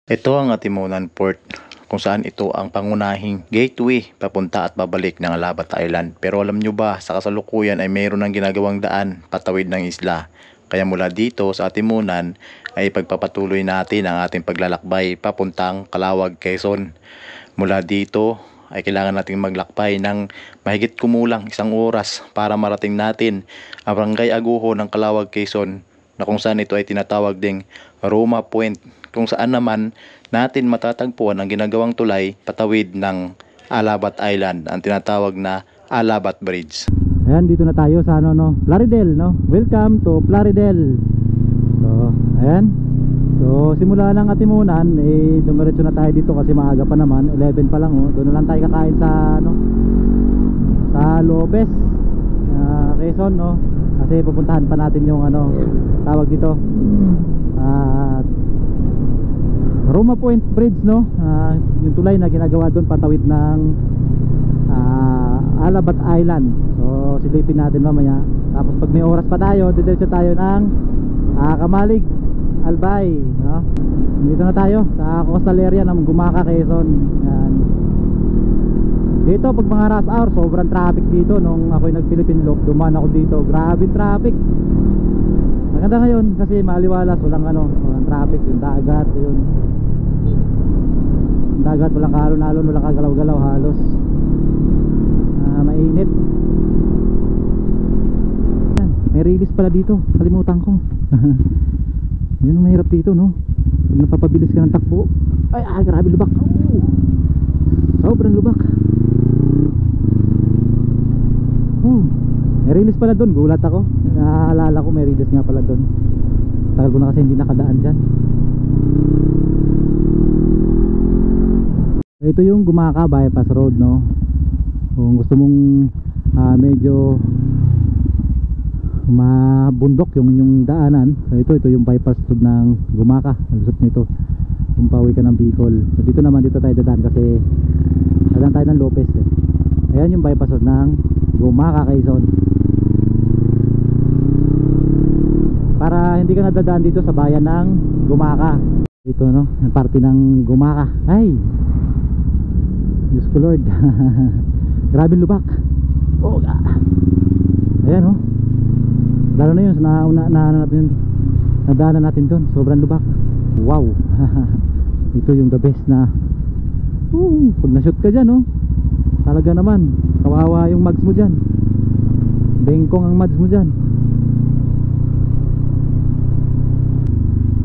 Ito ang Atimunan Port, kung saan ito ang pangunahing gateway papunta at babalik ng Alabat Island. Pero alam nyo ba, sa kasalukuyan ay mayroon ng ginagawang daan patawid ng isla. Kaya mula dito sa Atimunan ay pagpapatuloy natin ang ating paglalakbay papuntang Calawag, Quezon. Mula dito ay kailangan nating maglakbay ng mahigit kumulang 1 oras para marating natin ang Barangay Aguho ng Calawag, Quezon, na kung saan ito ay tinatawag ding Roma Point, kung saan naman natin matatagpuan ang ginagawang tulay patawid ng Alabat Island, ang tinatawag na Alabat Bridge. Ayan, dito na tayo sa Plaridel, no? Welcome to Plaridel. So, ayan. So, simula ng Atimunan, dumiretso na tayo dito kasi maaga pa naman, 11 pa lang, oh. Doon na lang tayo kakain sa sa Lopez, Quezon, no? Kasi pupuntahan pa natin yung tawag dito. Roma Point Bridge, no? Yung tulay na ginagawa doon patawid ng Alabat Island. So silipin natin mamaya. Tapos pag may oras pa tayo, didiretso tayo ng Kamalig, Albay, no? Dito na tayo sa coastal area ng Gumaka, Quezon. Yan. Dito pag mga rush hour, sobrang traffic dito. Nung ako'y nag-Philippine Loop, dumaan ako dito, grabe traffic. Maganda ngayon kasi maliwalas, walang walang traffic, yung dagat, yun. Dagat, walang kalon-alon, walang kagalaw-galaw halos. Mainit. May release pala dito, kalimutan ko. Yun ang mahirap dito, no? Pag napapabilis ka ng takbo, ay grabe lubak. Sobrang lubak. May release pala doon, gulat ako. Naaalala ko may release nga pala doon. Tagal ko na kasi hindi nakadaan dyan. Ito yung Gumaka Bypass Road, no? Kung gusto mong medyo mabundok yung daanan, so ito yung bypass road ng Gumaka. Lusot nito kung pauwi ka ng Bicol. So dito tayo dadaan kasi dadaan tayo ng Lopez, eh. Ayan yung bypass road ng Gumaka, Quezon. Para hindi ka nadadaan dito sa bayan ng Gumaka. Dito, no? Ang parte ng Gumaka. Ay! Diyos ko Lord. Grabe lubak. Ayan, oh. Lalo na yun, nadaanan natin doon. Sobrang lubak. Wow. Ito yung the best na pag na-shoot ka dyan, oh. Talaga naman, kawawa yung mags mo dyan. Bengkong ang mags mo dyan.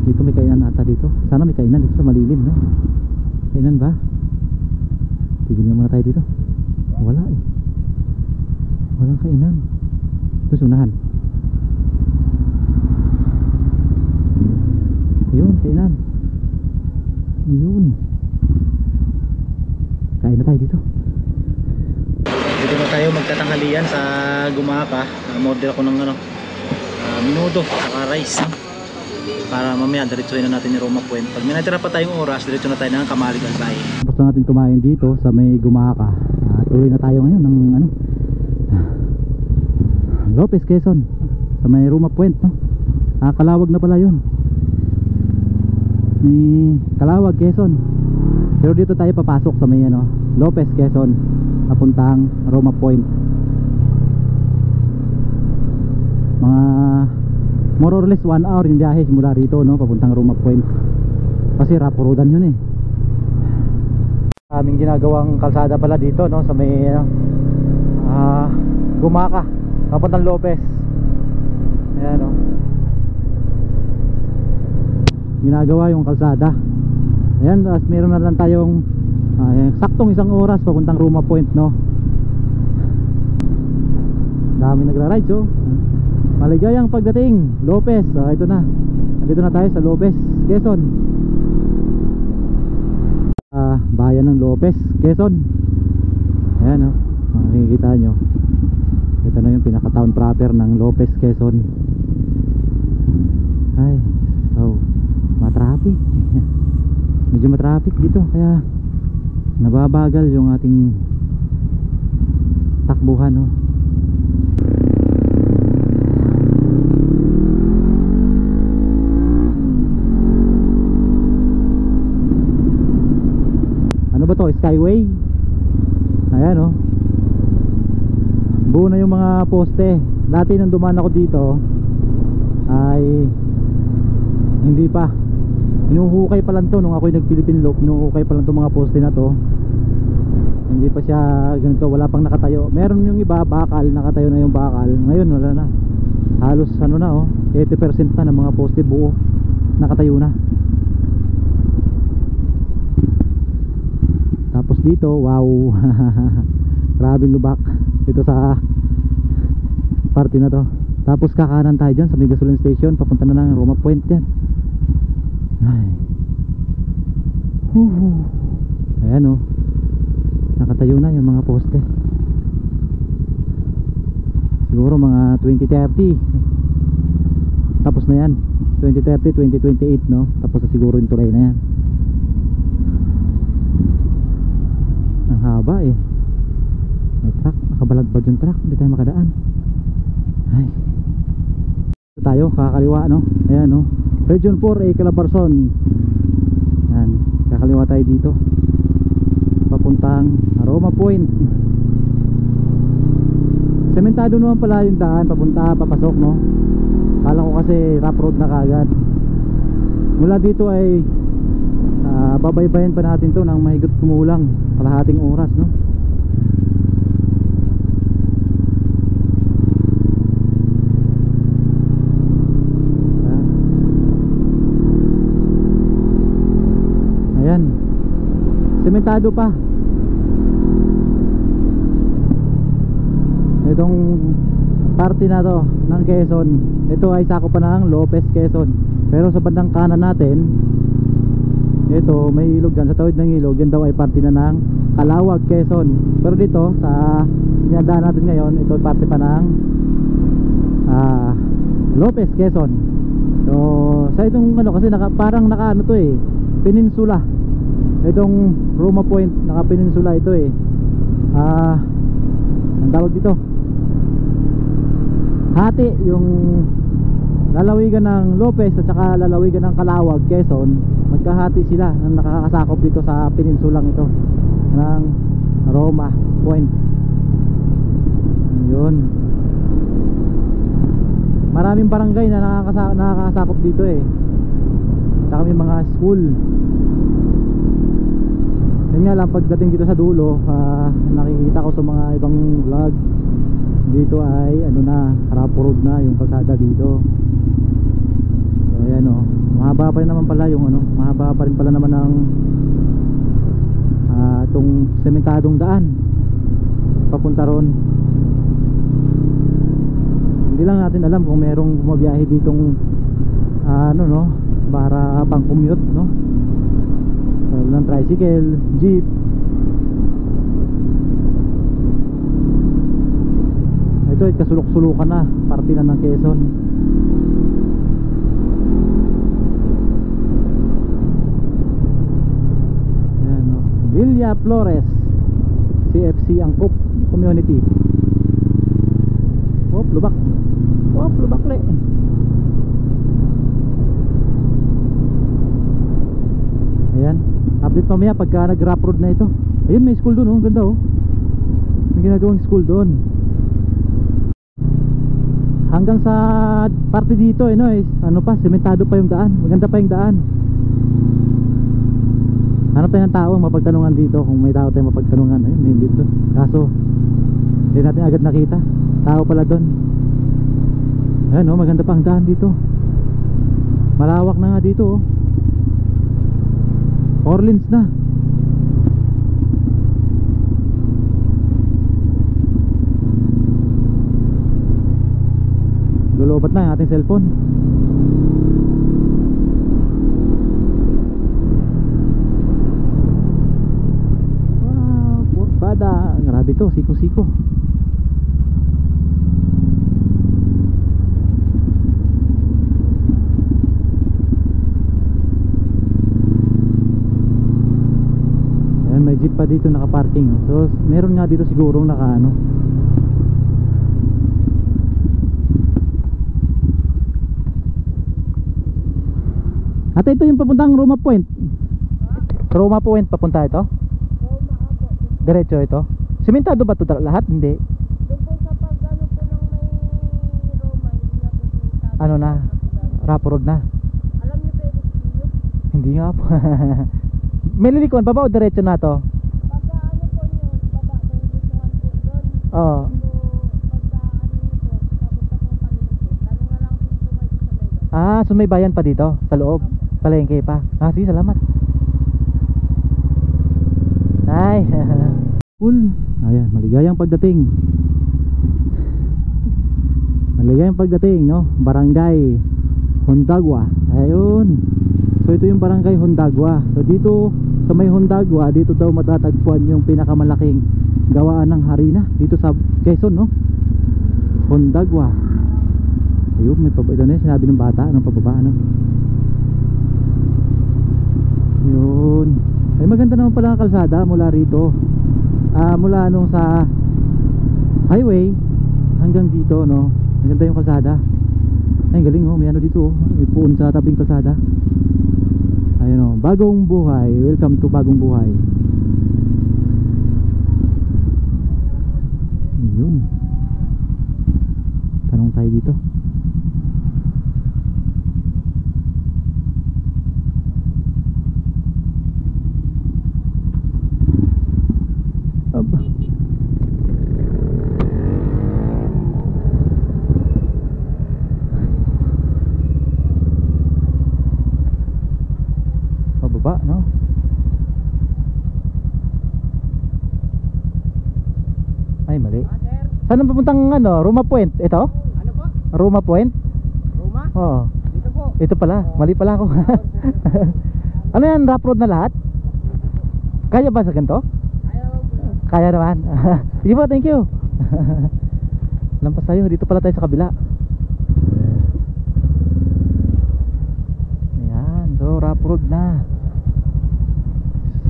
Dito may kainan ata dito. Sana may kainan dito sa malilim, no? Kainan ba? Tignan muna tayo dito. Wala, eh. Walang kainan. Ito sunahan. Ayun, kainan. Ayun. Kain na tayo dito. Dito na tayo magtatanghalian sa Gumaka. Model ako ng minuto saka rice, no? Para mamaya diretsuhin na natin yung Roma Point. Pag may natira pa tayong oras, diretso na tayo ng Kamalig, Albay. Gusto natin kumain dito sa may Gumaka. Tuloy na tayo ngayon ng Lopez, Quezon, sa may Roma Point, no? Calawag na pala yun. May Calawag, Quezon. Pero dito tayo papasok sa may Lopez, Quezon, papuntang Roma Point. Mga more or less 1 hour yung biyahe mula rito, no, papuntang Roma Point. Kasi rapurudan yun, eh. Aming ginagawang kalsada pala dito, no, sa may Gumaka papuntang Lopez. Ayan, no. Ginagawa yung kalsada. Ayan, as meron na lang tayong saktong 1 oras papuntang Roma Point, no. Dami nagra-ride, oh. Maligayang pagdating Lopez. Ito na. Nandito na tayo sa Lopez, Quezon. Bayan ng Lopez, Quezon. Ayan, oh. Makikita nyo. Ito na yung pinaka-town proper ng Lopez, Quezon. Ay, matraffic. Medyo matraffic dito, kaya nababagal yung ating takbuhan, no. ba to? Skyway. Ayan oh. Buo na yung mga poste. Dati nung dumaan ako dito ay hindi pa. Inuhukay pa lang to nung ako'y nag-Philippine Loop. Inuhukay pa lang to mga poste na to. Hindi pa siya ganito, wala pang nakatayo. Meron yung iba bakal, nakatayo na yung bakal. Ngayon wala na. Halos ano na oh, 80% na ng mga poste buo nakatayo na. Tapos dito, wow. Grabe lubak dito sa parte na to. Tapos kakanan tayo dyan sa may gasoline station, papunta na ng Roma Point yan. Ay. Ayan oh, nakatayo na yung mga poste. Siguro mga 2030 tapos na yan. 2030, 2028 no. Tapos na siguro yung tulay na yan. Ang haba eh. May truck, nakabalagbag yung truck, hindi tayo makadaan. Ay. Ito tayo, kakaliwa no. Ayan no, Region 4A Calabarzon. Ayan, kakaliwa tayo dito papuntang Roma Point. Sementado naman pala yung daan papunta, papasok no. Kala ko kasi rough road na kagad. Mula dito ay babaybayin pa natin to ng mahigit kumulang kalahating oras no. Ayan, sementado pa. Itong parte na to ng Quezon, ito ay sakop pa ng Lopez, Quezon. Pero sa bandang kanan natin, ito may ilog dyan, sa tawid ng ilog, yan daw ay parte na ng Calawag, Quezon. Pero dito sa dinadaan natin ngayon, ito ay parte pa ng Lopez, Quezon. So sa itong ano, kasi parang naka ano to eh, peninsula. Itong Roma Point, naka peninsula ito eh. Ang tawag dito, hati yung lalawigan ng Lopez at saka lalawigan ng Calawag, Quezon. Magkahati sila ang nakakasakop dito sa peninsulang ito ng Roma Point. Yun, maraming barangay na nakakasakop dito eh. Saka may mga school. Yun nga lang, pagdating dito sa dulo, nakikita ko sa mga ibang vlog, dito ay ano na, rough road na yung kalsada dito. So ayan o, mahaba pa rin naman pala yung ano, mahaba pa rin pala naman ang itong sementadong daan papunta ron. Hindi lang natin alam kung merong bumabiyahe ditong ano no, para pang commute no, ng tricycle, jeep. Ito ay kasulok-sulukan na, parte na ng Quezon. Ayan no, Villa Flores CFC Angkop Community. Hop, lubak. Hop, lubak le. Ayan, update mamaya pagka nag-rough road na ito. Ayun, may school doon oh, ganda oh. May ginagawang school doon. Hanggang sa parte dito eh, no, ano pa, sementado pa yung daan. Maganda pa yung daan. Hanap tayo ng tao mapagtanungan dito. Kung may tao tayo mapagtanungan. Ayun, may dito. Kaso hindi natin agad nakita. Tao pala doon. Ayan no, maganda pa ang daan dito. Malawak na nga dito oh. Orleans na. Lulubat na yung ating cellphone. Wow, Purbada. Grabe to, siko-siko. Ayan, may jeep pa dito nakaparking. So meron nga dito sigurong naka ano, at ito yung papuntang Roma Point. Roma Point papunta ito? Diretso ito. Simentado ba ito lahat? Hindi. Doon po sa pag ano po ng may Roma, hindi na po simentado. Ano na? Rap road na. Alam niyo po yung Hindi nga po. May lilikuan pa ba o diretso na to? pagka ano po yun, baba po yung likuan po doon. Oo. So, pagka ano yun po, papunta pong palengke, tanong na lang po kayo sa may Ah, so may bayan pa dito sa loob. Palengke pa. Ah, sige, salamat. Ay. Cool. Ayan, maligayang pagdating. Maligayang pagdating, no? Barangay Hondagua. Ayun. So ito yung barangay Hondagua. So dito sa may Hondagua, dito daw matatagpuan yung pinakamalaking gawaan ng harina dito sa Quezon, no? Hondagua. Ayun, may ito na yung sinabi ng bata. Anong pababa, ano? Yun. Ay, maganda naman pala ang kalsada mula rito. Mula nung sa highway hanggang dito, no? Maganda yung kalsada. Ay, galing, oh. May ano dito, oh. May puon sa tabing kalsada. Ayun, oh. Bagong buhay. Welcome to Bagong Buhay. Yun. Tanong tayo dito. Aba. Pababa, no? Ay, mali. Saan ang papuntang ano? Roma Point? Ito? Ano po? Roma Point? Roma? Oo. Dito po. Ito pala. Mali pala ako. Ano yan? Rough road na lahat? Kaya ba sa ganito? Ayaw po. Kaya naman. Sige po, thank you. Lampas tayo, dito pala tayo sa kabila. Ayan, so rough road na.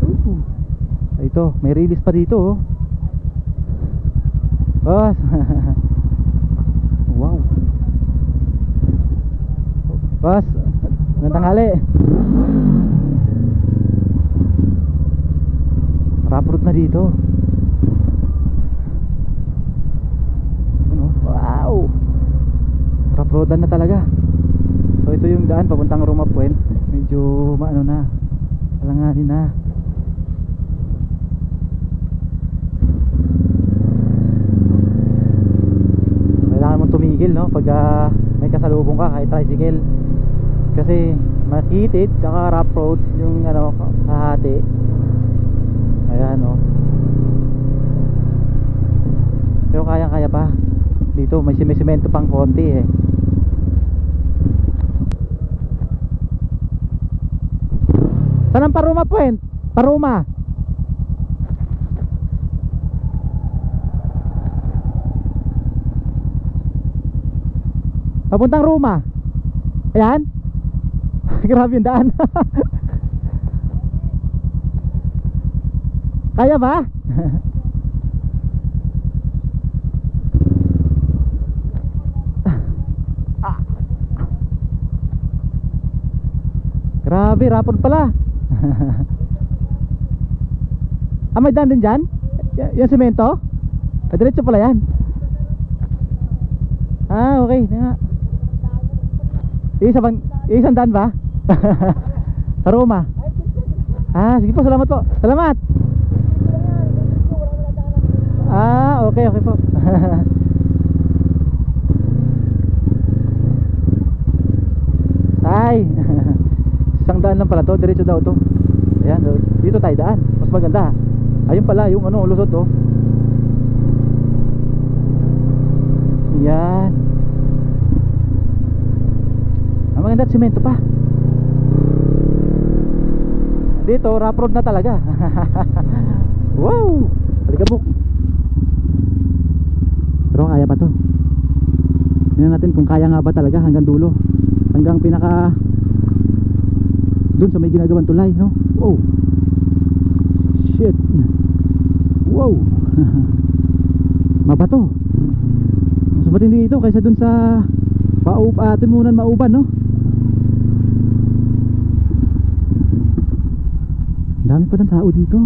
So, ito, may release pa dito, oh. Boss. Wow. Boss, magandang tanghali. Rough road na dito. Ano? Wow. Rough roadan na talaga. So ito yung daan papuntang Roma Point. Medyo maano na, alanganin na. Kailangan mong tumigil, no? Pag may kasalubong ka kahit tricycle. Kasi makitid tsaka rough road yung ano, kahati. Ayan, oh. Pero kaya pa. Dito may simento pang konti, eh. Saan ang Paruma Point? Paruma. Papuntang Roma. Ayan. Grabe yung daan. Kaya ba? Grabe, rapid pala. May daan din dyan? Yung semento? Diretso pala yan. Okay nga. Isang daan ba? Sa Roma. Sige po, salamat po. Salamat. Okay po. Tay. Isang daan lang pala to, diretso daw to. Ayan, dito tayo daan. Mas maganda. Ayun pala, yung ano, lusot to. Yan. Ang maganda at simento pa. Dito, rough road na talaga. Wow! Alikabok. Pero kaya pa to. Tingnan natin kung kaya nga ba talaga hanggang dulo. Hanggang pinaka dun sa may ginagawang tulay, no? Wow. Shit. Wow. Mabato. Mas matindi ito kaysa dun sa Timunan Mauban, no? Dami pa ng tao dito.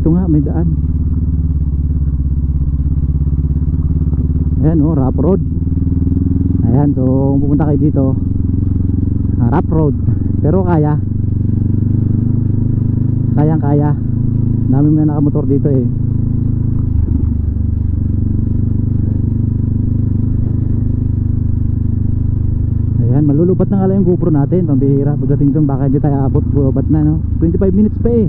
Ito nga, may daan. Ayan oh, rough road. Ayan, so kung pupunta kayo dito, rough road. Pero kaya. Kayang kaya. Dami may nakamotor dito eh. Ayan, malulubat na nga lang yung GoPro natin. Pambihira, pagdating doon baka hindi tayo abot. Buwabat na no, 25 minutes pa eh.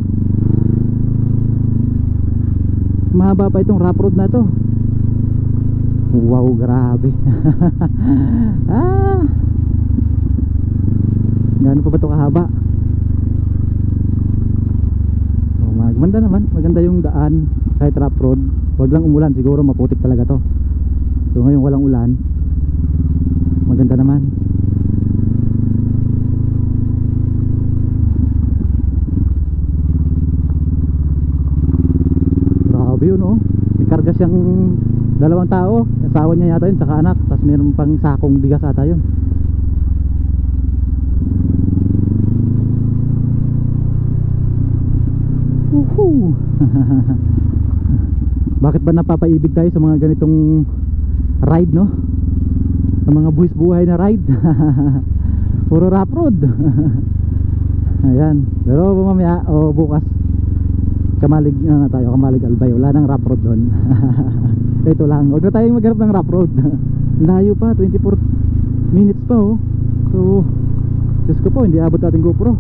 Mahaba pa itong rough road na to. Wow, grabe. Gano'n pa ba ito kahaba? So, maganda naman, maganda yung daan. Kahit rough road, wag lang umulan, siguro maputik talaga to. So ngayon walang ulan, maganda naman. Grabe yun oh. May karga siyang dalawang tao, asawa niya yata yun, saka anak. Tapos meron pang sakong bigas ata yun. Woohoo! Bakit ba napapaibig tayo sa mga ganitong ride no? Sa mga buwis buhay na ride. Puro rough road. Ayan. Pero mamaya o bukas Kamalig na tayo, Kamalig Albay. Wala nang rough road doon. Ito lang, huwag na tayong maghanap ng rough road. Layo pa, 24 minutes pa oh. So Diyos ko po, hindi abot ating GoPro.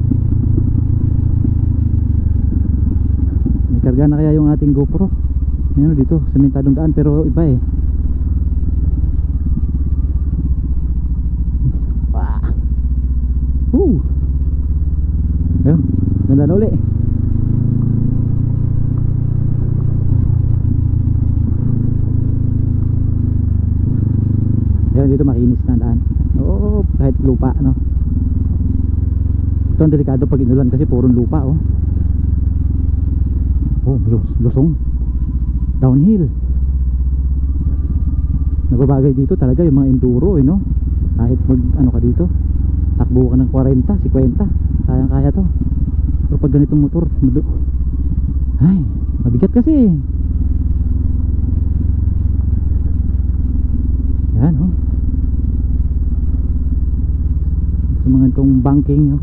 May karga na kaya yung ating GoPro. Mayroon dito, sementadong daan pero iba eh. Ayun, ganda na uli. Ayun, dito makinis na daan. Oo, kahit lupa no. Ito ang delikado pag inulan kasi purong lupa oh. Oh, lusong. Downhill. Nababagay dito talaga yung mga enduro eh no. Kahit mag ano ka dito, takbo ka ng 40, 50, kayang kaya to. Pero pag ganitong motor, ay, mabigat kasi. Yan oh. Sa mga itong banking oh.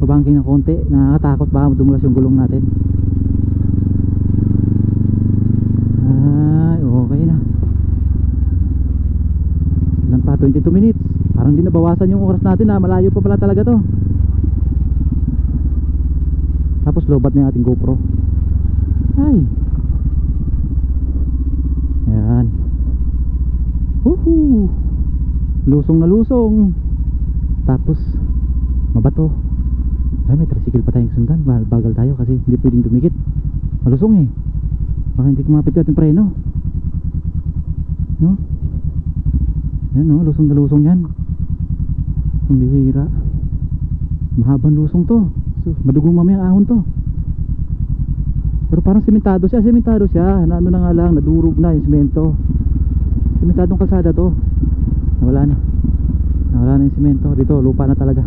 Pabanking na konti, nakakatakot baka dumulas yung gulong natin. Ay, okay na. Ilan pa? 22 minutes. Parang di nabawasan yung oras natin na malayo pa pala talaga to. Tapos lobat na yung ating GoPro. Ay. Ayan. Woohoo. Lusong na lusong. Tapos mabato. Ay, may tricycle pa tayong sundan. Bagal tayo kasi hindi pwedeng dumikit. Malusong eh. Baka hindi kumapit yung ating preno no? Yan no, lusong na lusong yan. Ang bihira. Mahabang lusong to. So, madugong mamaya ahon to. Pero parang sementado siya. Na ano na nga lang, nadurog na yung semento. Sementadong kalsada to. Nawala na yung semento. Dito, lupa na talaga.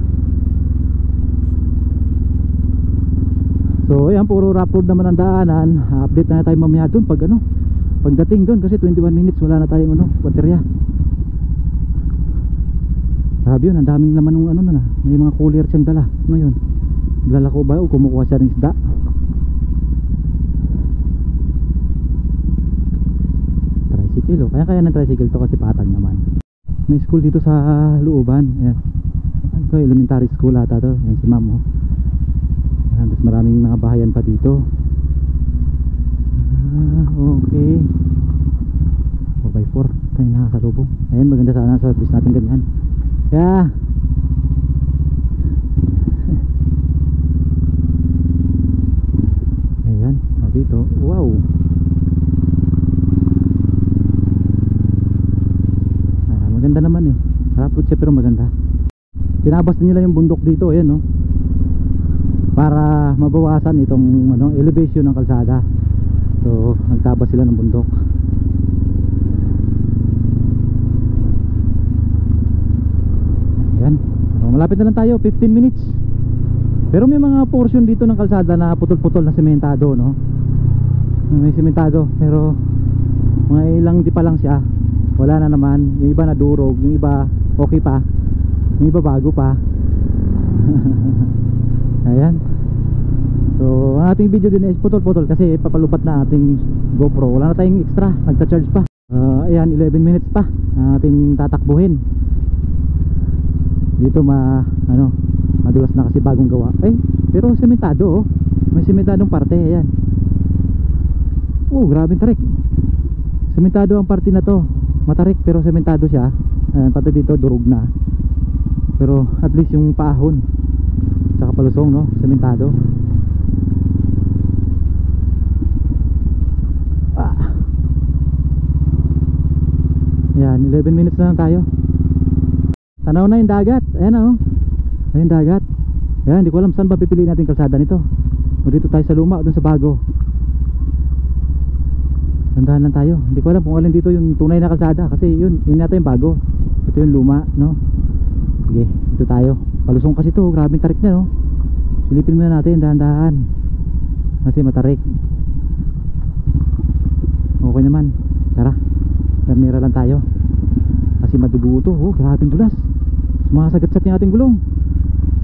So ayan, puro rough road naman ang daanan. Update na tayo mamaya dun pag ano, pagdating dun kasi 21 minutes wala na tayong ano, baterya. Sabi yun, ang daming naman ng ano na, may mga cooler siyang dala. Ano yun? Naglalako ba o kumukuha siya ng isda? Tricycle oh. Kaya ng tricycle to kasi patag naman. May school dito sa looban. Ayan. Ito, elementary school ata to. Ayan si ma'am oh. Ayan, tapos maraming mga bahayan pa dito. Okay. 4x4 tayo nakasalubong. Ayan, maganda sana service natin ganyan. Yeah. Ayan, dito. Wow. Maganda naman eh. Harapot siya pero maganda. Tinabas din nila yung bundok dito. Ayan no. Para mabawasan itong ano, elevation ng kalsada. So nagtabas sila ng bundok. Ayan, malapit na lang tayo, 15 minutes. Pero may mga portion dito ng kalsada na putol-putol na sementado, no? May sementado, pero mga ilang di pa lang siya. Wala na naman. Yung iba nadurog, yung iba okay pa, yung iba bago pa. Ayan. So ang ating video din is putol-putol kasi papalupat na ating GoPro. Wala na tayong extra, nagta-charge pa. Ayan, 11 minutes pa ating tatakbuhin. Dito madulas na kasi bagong gawa. Pero sementado, oh. May sementadong parte, ayan. Oh, grabe tarik. Sementado ang parte na to. Matarik pero sementado siya. Ayan, pati dito durog na. Pero at least yung paahon tsaka palusong, no, sementado. Ayan, 11 minutes na lang tayo. Tanaw na yung dagat. Ayan, oh. Ayan dagat. Ayan, hindi ko alam saan ba pipiliin natin kalsada nito. O dito tayo sa luma o dun sa bago. Tandaan lang tayo. Hindi ko alam kung alin dito yung tunay na kalsada. Kasi yun yata yung bago. Ito yung luma, no. Sige, dito tayo. Palusong kasi to, grabing tarik na, no. Silipin muna natin, dahan-dahan. Kasi matarik. Okay naman. Tara, Permira lang tayo. Kasi madugo to, oh, grabing dulas. Sumasagat-sat yung ating gulong.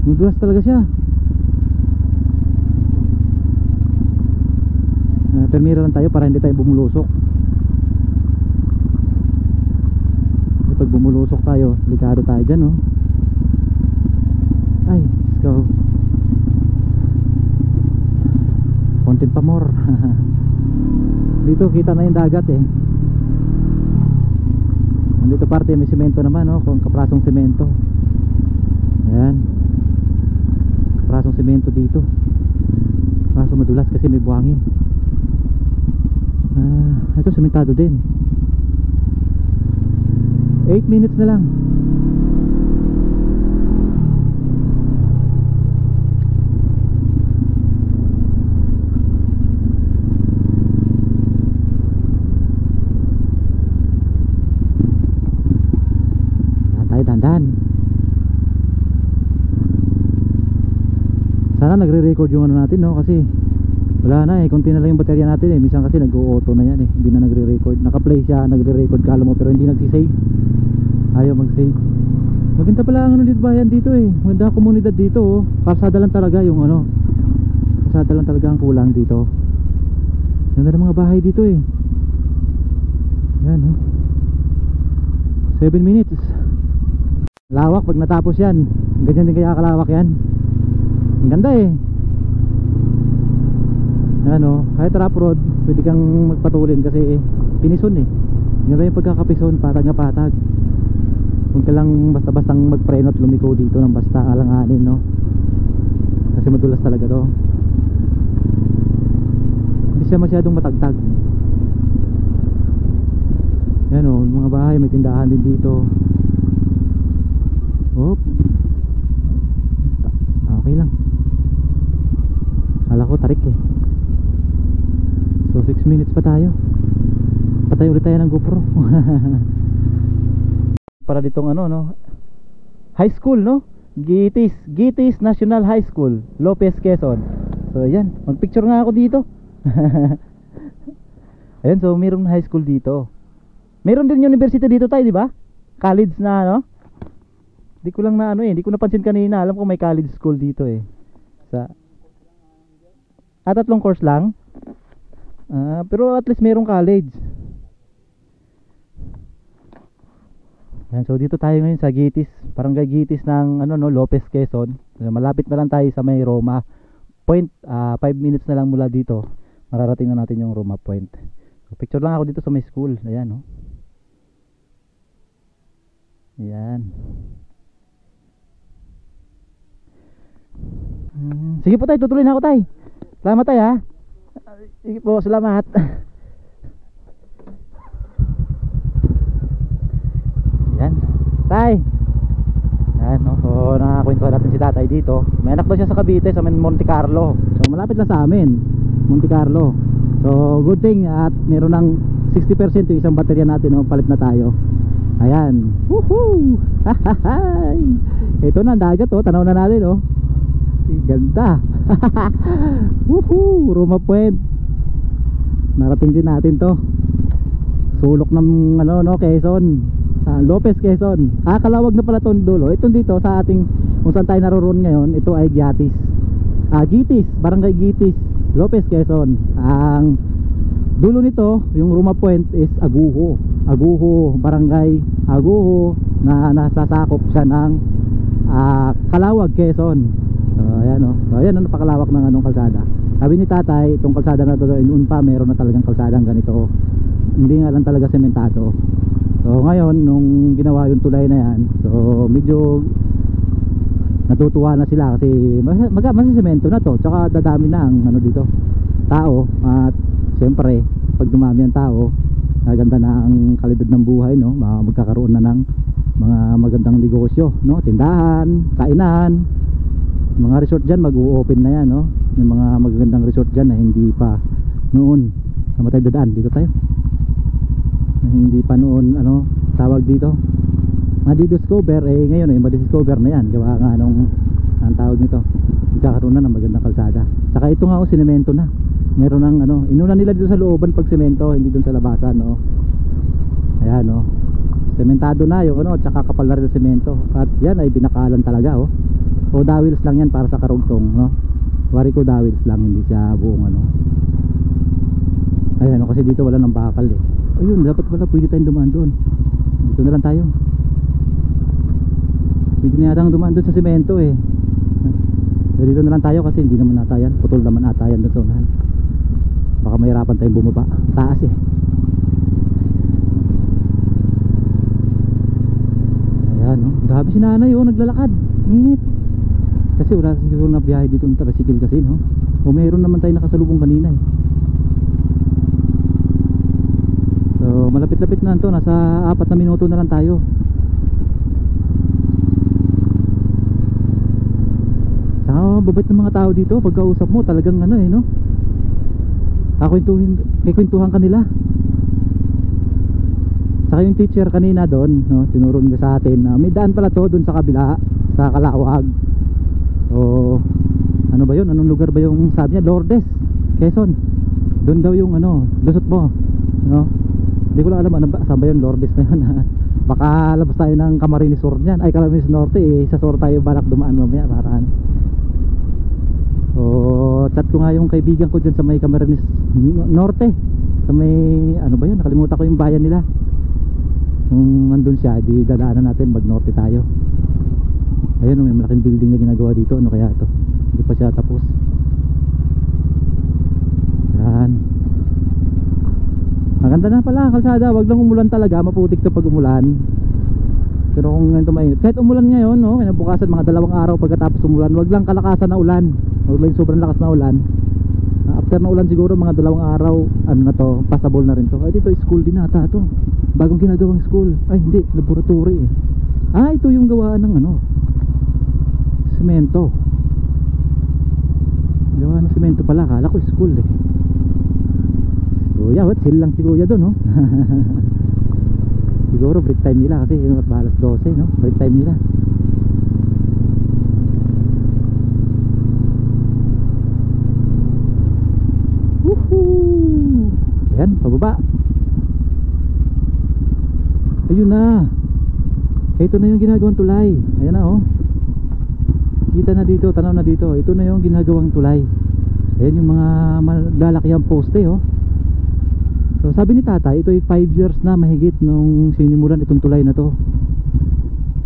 Madulas talaga siya. Permira lang tayo para hindi tayo bumulusok. Kasi pag bumulusok tayo, delikado tayo dyan, oh. Ay, let's go. Content pa more. Dito kita na yung dagat, eh. Nandito parte may semento naman, oh, kung kaprasong semento. Ayan, kaprasong semento dito. Kaso madulas kasi may buhangin. Ito sementado din. 8 minutes na lang. Dandan. Sana nagre-record yung ano natin, no, kasi wala na, eh, konti na lang yung baterya natin, eh. Minsan kasi nag-auto na yan, eh. Hindi na nagre-record. Naka-play siya, nagre-record kala mo, pero hindi nagsisave. Ayaw mag-save. Maganda pala ang ano dito, bayan dito, eh. Maganda ang komunidad dito, oh. Kalsada lang talaga yung ano. Kalsada lang talaga ang kulang dito. Ganda ng mga bahay dito, eh. Yan, oh. 7 minutes. Lawak pag natapos yan. Ganyan din kaya kalawak yan. Ang ganda, eh. Ano, kahit rough road pwede kang magpatulin kasi, eh, pinison, eh. Ganda yung pagkakapison, patag na patag. Huwag ka lang basta-bastang magpreno at lumiko dito ng basta alanganin, no. Kasi madulas talaga to. Hindi siya masyadong matagtag. Yan, oh, mga bahay, may tindahan din dito. Oop. Okay lang. Kala ko tarik, eh. So 6 minutes pa tayo. Patay ulit tayo ng GoPro. Para ditong ano, no, high school, no, Gitis National High School, Lopez, Quezon. So ayan, magpicture nga ako dito. Ayan, so mayroong high school dito. Mayroon din university dito tayo, di ba? College na, no. Di ko lang na ano, eh, di ko napansin kanina. Alam ko may college school dito, eh. Tatlong course lang. Pero at least mayroong college. Yan, so dito tayo ngayon sa Gitis, Barangay Gitis ng ano, no, Lopez, Quezon. Malapit na lang tayo sa may Roma Point. 5 minutes na lang mula dito. Mararating na natin yung Roma Point. So, picture lang ako dito sa may school. Ayan, no. Ayan. Sige po tayo, tutuloy na ako tayo. Salamat tayo, ha. Sige po, salamat. Yan tay. Yan, no? So nakakwentuhan natin si tatay dito. May anak daw siya sa Cavite, sa Monte Carlo. So malapit lang sa amin, Monte Carlo. So good thing at meron ng 60% yung isang baterya natin, no? Palit na tayo. Ayan. Woohoo. Ito na ang dagat, oh. Tanaw na natin, oh. Ganda. Woohoo, Roma Point. Narating din natin to. Sulok ng ano no, Quezon. Lopez, Quezon. Kalawag na pala tong dulo. Ito dito sa ating kung saan tayo naroon ngayon, ito ay Giatis. Gitis, Barangay Gitis, Lopez, Quezon. Ang dulo nito, yung Roma Point is Aguho. Aguho, Barangay Aguho na nasasakop siya ng Kalawag, Quezon. So ayan o. So ayan o, napakalawak ng anong kalsada. Sabi ni tatay, itong kalsada na to, yun pa meron na talagang kalsadang ganito. Hindi nga lang talaga sementado. So ngayon, nung ginawa yung tulay na yan, so medyo natutuwa na sila kasi masisemento na to. Tsaka dadami na ang ano dito, tao. At siyempre, pag dumami ang tao, maganda na ang kalidad ng buhay, no? Magkakaroon na ng mga magandang negosyo, no? Tindahan, kainan, mga resort dyan mag-u-open na yan, no? Yung mga magagandang resort dyan na hindi pa noon na tayo dadaan, dito tayo na hindi pa noon, ano, tawag dito madidiscover, ngayon madidiscover na yan, gawa nga nung ang tawag nito, magkakaroon na ng magandang kalsada. Saka ito nga sinemento na, meron ng ano, inuna nila dito sa looban pag semento, hindi dun sa labasan, no? Ayan, no? Sementado na yung ano, tsaka kapal na rin yung semento. At yan ay binakalan talaga, oh. O dawils lang yan para sa karugtong, no? Wari ko dawils lang, hindi siya buong ano. Ayan, no? Kasi dito wala nang bakal eh. Ayun, dapat wala, pwede tayong dumaan doon. Dito na lang tayo. Pwede na yatang dumaan doon sa semento eh. Dito na lang tayo kasi hindi naman natayan. Putol naman natayan dito. Baka mahirapan tayong bumaba. Taas eh. Ayan, no? Grabe si nanay, oh, naglalakad. Init. Kasi wala siguro na biyahe dito ng tricycle kasi, no? O mayroon naman tayo nakasalubong kanina eh. So malapit-lapit na ito. Nasa 4 na minuto na lang tayo. Babait ng mga tao dito. Pagkausap mo talagang ano eh, no? Kikwentuhan kanila. Saka yung teacher kanina doon, no, tinuro nila sa atin na may daan pala to doon sa kabila, sa Kalawag. O ano ba yun? Anong lugar ba yung sabi niya? Lourdes, Quezon. Doon daw yung ano, lusot mo, no? Hindi ko lang alam ano ba, saan ba yun, Lourdes na yun. Baka labas tayo ng Camarines Sur niyan. Ay, Camarines Norte eh. Sa Sur tayo balak dumaan mamaya para ano. So chat ko nga yung kaibigan ko dyan sa may Camarines Norte, sa may ano ba yun, nakalimutan ko yung bayan nila. Nung nandun siya, di dadaanan natin, mag norte tayo. Ayun, may malaking building na ginagawa dito. Ano kaya to? Hindi pa siya tapos. Yan. Maganda na pala ang kalsada. Wag lang umulan talaga, maputik to pag umulan. Pero kung ganito mainit, kahit umulan ngayon, no, kinabukasan mga 2 araw pagkatapos umulan, wag lang kalakasan na ulan. Wag lang sobrang lakas na ulan. After na ulan siguro mga 2 araw, ano na to, passable na rin to. Ay, dito school din ata to. Bagong ginagawang school. Ay, hindi, laboratory eh. Ito yung gawaan ng ano, semento. Gawa ng semento pala, kala ko school eh. Kuya, what? Chill lang si kuya doon, no? Siguro break time nila kasi yun at balas 12, no? Break time nila. Woohoo! Ayan, pababa. Ayun na. Ito na yung ginagawang tulay. Ayan na, oh. Kita na dito, tanaw na dito. Ito na yung ginagawang tulay. Ayan yung mga malalakiang poste, oh. So sabi ni tatay, ito ay 5 years na mahigit nung sinimulan itong tulay na to.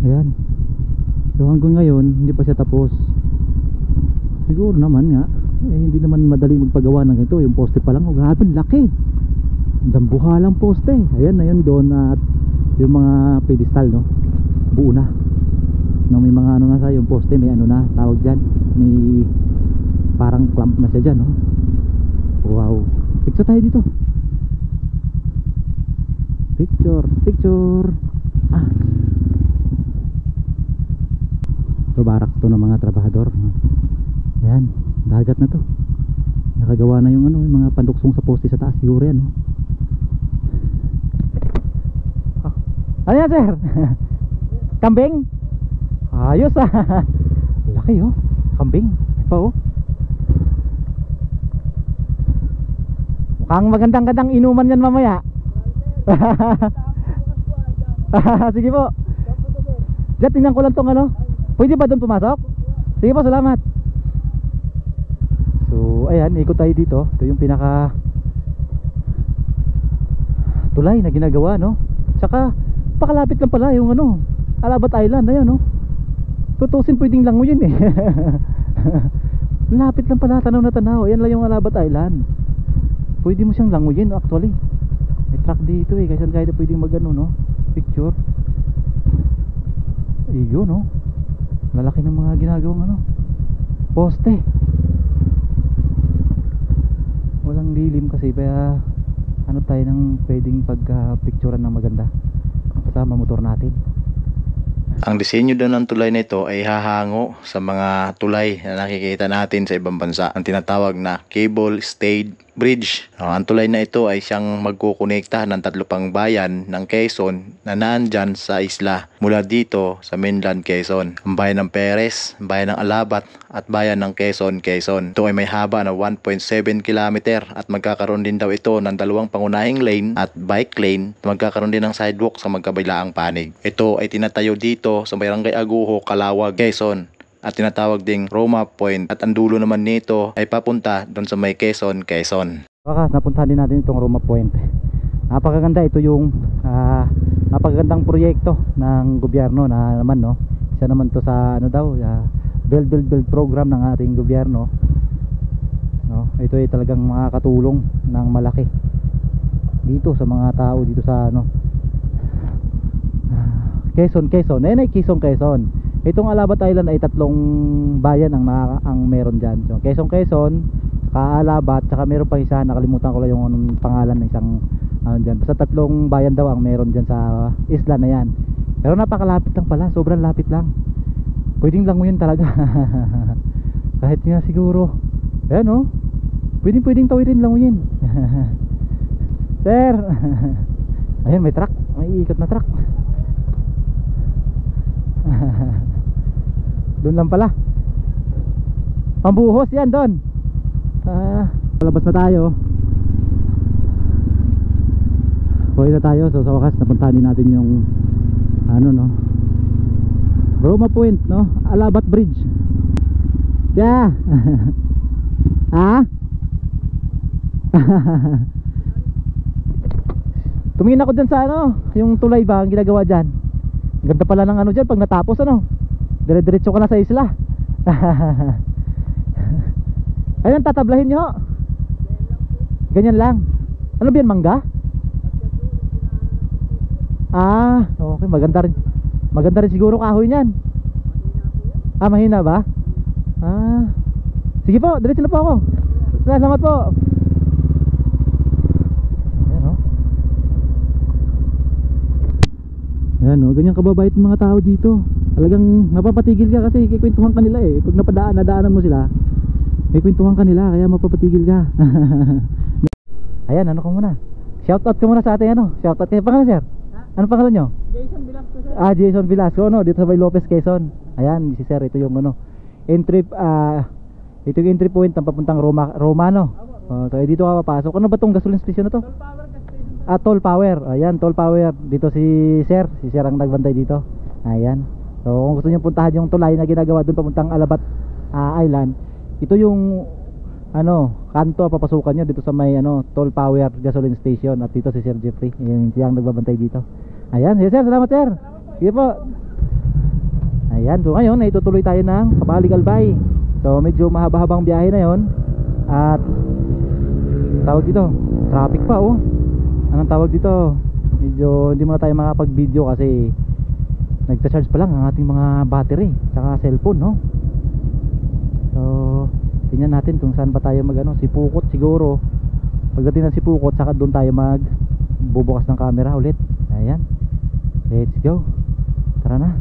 Ayan. So hanggang ngayon hindi pa siya tapos. Siguro naman nga hindi naman madali magpagawa ng ito. Yung poste pa lang, oh, grabe laki. Dambuhalang poste. Ayan na yun doon. At yung mga pedestal, no, buo na, no, may mga ano na sa yung poste, may ano na tawag dyan, may parang clamp na siya dyan, no? Wow. Picture tayo dito. Picture. Ito barak to ng mga trabahador. Ayan, dagat na to. Nakagawa na yung ano, yung mga panduksong sa poste sa taas. Siguro yan, no? Ano yan, sir? Kambing? Ayos ah. Laki, oh. Kambing. pa oh. Mukhang magandang-gandang inuman yan mamaya. Sige po. Diyan, tingnan ko lang tong ano. Pwede ba doon pumasok? Sige po, salamat. So, ayan, ikot tayo dito. Ito yung pinaka tulay na ginagawa, no? Tsaka, pakalapit lang pala yung ano, Alabat Island, ayun, no? Tutusin pwedeng languyin eh. Lapit lang pala, tanaw na tanaw. Ayan lang yung Alabat Island. Pwede mo siyang languyin, actually. May truck dito eh, kaysa kahit pwedeng mag ano, no? Picture. Iyo, no? Lalaki ng mga ginagawang ano, poste. Walang lilim kasi kaya ano tayo ng pwedeng pagka-picturean ng maganda kasama motor natin. Ang disenyo daw ng tulay na ito ay hahango sa mga tulay na nakikita natin sa ibang bansa, ang tinatawag na cable stayed bridge. Ang tulay na ito ay siyang magkukonekta ng 3 pang bayan ng Quezon na naandyan sa isla mula dito sa mainland Quezon. Ang bayan ng Perez, bayan ng Alabat at bayan ng Quezon, Quezon. Ito ay may haba na 1.7 km at magkakaroon din daw ito ng 2 pangunahing lane at bike lane. Magkakaroon din ng sidewalk sa magkabilaang panig. Ito ay tinatayo dito sa Barangay Aguho, Calawag, Quezon at tinatawag ding Roma Point, at ang dulo naman nito ay papunta doon sa may Quezon, Quezon. Wakas, napuntahan din natin itong Roma Point. Napakaganda, ito yung napakagandang proyekto ng gobyerno na naman, no? Isa naman to sa ano daw, build program ng ating gobyerno, no? Ito ay talagang makakatulong ng malaki dito sa mga tao dito sa ano, Quezon. Ayun ay Quezon. Itong Alabat Island ay 3 bayan ang meron dyan. So, Quezon, Alabat, saka meron pang isa, nakalimutan ko lang yung anong pangalan ng isang dyan. Basta 3 bayan daw ang meron dyan sa isla na yan. Pero napakalapit lang pala, sobrang lapit lang. Pwedeng lang mo yun talaga. Kahit nga siguro, ayan o, pwedeng tawirin lang mo yun. Sir, ayun, may truck, may ikot na truck. Doon lang pala. Pambuhos yan doon. Palabas na tayo. Huwag na tayo. So sa wakas napuntahan din natin yung ano, no, Roma Point, no, Alabat Bridge. Kaya ha? Tumingin ako dyan sa ano, yung tulay ba ang ginagawa dyan. Ganda pala ng ano dyan pag natapos, ano, dire-diretso ka na sa isla. Ayun, tatablahin nyo. Ganyan lang. Ano ba yan, mangga? Okay, maganda rin siguro kahoy niyan. Mahina ba? Sige po, diretso na po ako. Salamat po. Ayan, oh, ganyan kababait ng mga tao dito. Talagang mapapatigil ka kasi kikwentuhan ka nila eh. Pag nadaanan mo sila, may kwentuhan ka nila, kaya mapapatigil ka. Ayan, ano ka muna? Shoutout ka muna sa ating ano? Shoutout kayo. Pangalan, sir? Ano pangalan nyo? Jason Velasco, sir. Jason Velasco, no? Dito sa may Lopez, Quezon. Ayan, si sir, ito yung ano, entry, ito yung entry point ng papuntang Roma, no? So dito ka papasok. Ano ba tong gasoline station na to? Toll Power gas station. Toll Power. Ayan, Toll Power. Dito si sir ang nagbantay dito. Ayan. So kung gusto niyo puntahan yung tulay na ginagawa doon papuntang Alabat Island, ito yung ano, kanto papasukan nyo dito sa may ano, Toll Power gasoline station. At dito si Sir Jeffrey, ayan, siyang nagbabantay dito. Ayan, yes sir, salamat sir. Sige po. Ayan, so ngayon itutuloy tayo ng Kamalig Albay. So medyo mahaba-habang biyahe na yon. At tawag dito, traffic pa oh. Anong tawag dito? Medyo hindi muna tayo makapag-video kasi nagcha-charge pa lang ang ating mga battery saka cellphone, no? So tingnan natin kung saan ba tayo magano, Sipukot siguro. Pagdating ng Sipukot saka doon tayo magbubukas ng camera ulit. Ayan. Let's go. Tara na.